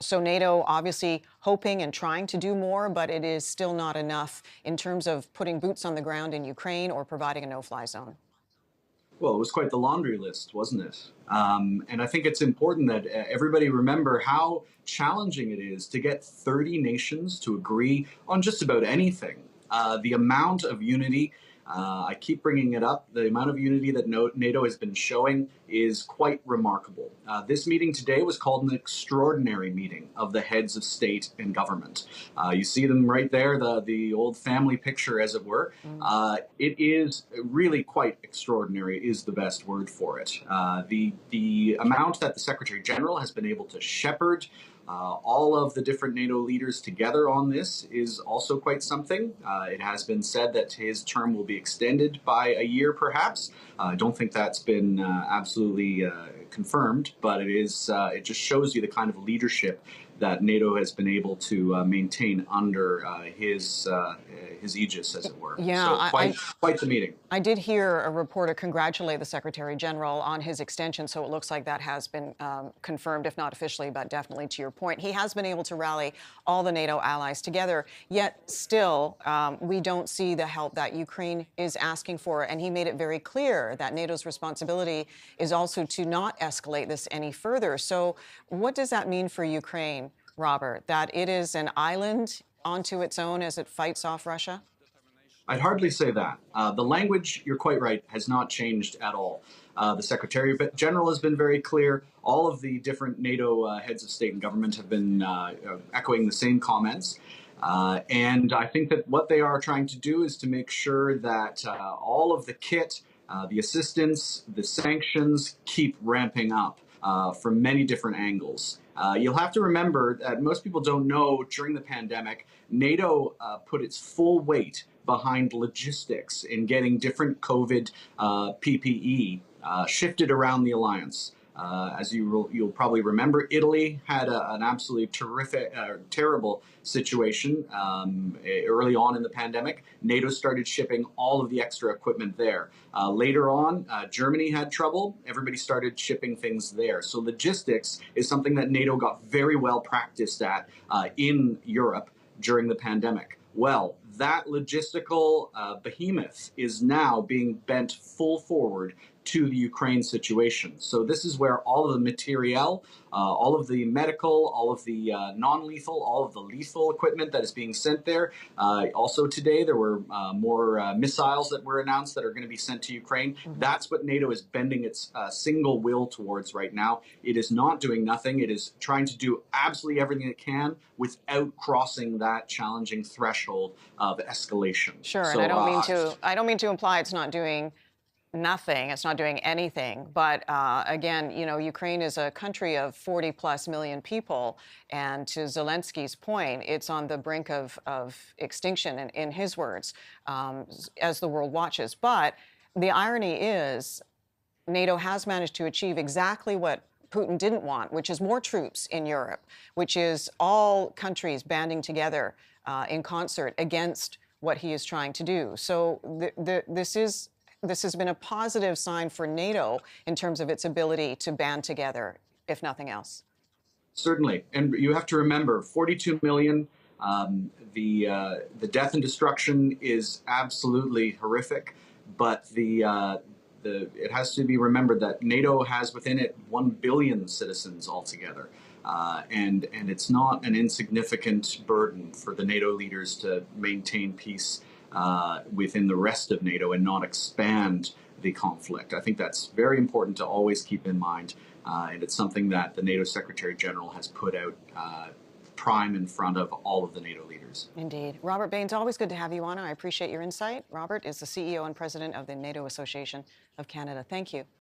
So NATO obviously hoping and trying to do more, but it is still not enough in terms of putting boots on the ground in Ukraine or providing a no-fly zone. Well, it was quite the laundry list, wasn't it? And I think it's important that everybody remember how challenging it is to get 30 nations to agree on just about anything. The amount of unity, I keep bringing it up, the amount of unity that NATO has been showing is quite remarkable. This meeting today was called an extraordinary meeting of the heads of state and government. You see them right there, the old family picture, as it were. Mm. It is really quite extraordinary, is the best word for it. The amount that the Secretary General has been able to shepherd all of the different NATO leaders together on this is also quite something. It has been said that his term will be extended by a year, perhaps. I don't think that's been absolutely confirmed, but it is. It just shows you the kind of leadership that NATO has been able to maintain under his aegis, as it were. Yeah, So quite the meeting. I did hear a reporter congratulate the Secretary General on his extension, so it looks like that has been confirmed, if not officially, but definitely to your point. He has been able to rally all the NATO allies together, yet still we don't see the help that Ukraine is asking for. And he made it very clear that NATO's responsibility is also to not escalate this any further. So what does that mean for Ukraine, Robert, that it is an island onto its own as it fights off Russia? I'd hardly say that. The language, you're quite right, has not changed at all. The Secretary General has been very clear. All of the different NATO heads of state and government have been echoing the same comments. And I think that what they are trying to do is to make sure that all of the kit, the assistance, the sanctions keep ramping up from many different angles. You'll have to remember that most people don't know during the pandemic, NATO put its full weight behind logistics in getting different COVID PPE shifted around the alliance. As you'll probably remember, Italy had an absolutely terrible situation early on in the pandemic. NATO started shipping all of the extra equipment there. Later on, Germany had trouble. Everybody started shipping things there. So logistics is something that NATO got very well practiced at in Europe during the pandemic. Well, that logistical behemoth is now being bent full forward to the Ukraine situation. So this is where all of the materiel, all of the medical, all of the non-lethal, all of the lethal equipment that is being sent there. Also today, there were more missiles that were announced that are going to be sent to Ukraine. Mm-hmm. That's what NATO is bending its single will towards right now. It is not doing nothing. It is trying to do absolutely everything it can without crossing that challenging threshold of escalation. Sure, so, and I don't mean to imply it's not doing nothing, it's not doing anything. But again, you know, Ukraine is a country of 40 plus million people. And to Zelensky's point, it's on the brink of extinction, in his words, as the world watches. But the irony is NATO has managed to achieve exactly what Putin didn't want, which is more troops in Europe, which is all countries banding together in concert against what he is trying to do. So this has been a positive sign for NATO in terms of its ability to band together, if nothing else. Certainly. And you have to remember, 42 million, the death and destruction is absolutely horrific, but it has to be remembered that NATO has within it 1 billion citizens altogether. And it's not an insignificant burden for the NATO leaders to maintain peace within the rest of NATO and not expand the conflict. I think that's very important to always keep in mind. And it's something that the NATO Secretary General has put out prime in front of all of the NATO leaders. Indeed. Robert Baines, always good to have you on. I appreciate your insight. Robert is the CEO and president of the NATO Association of Canada. Thank you.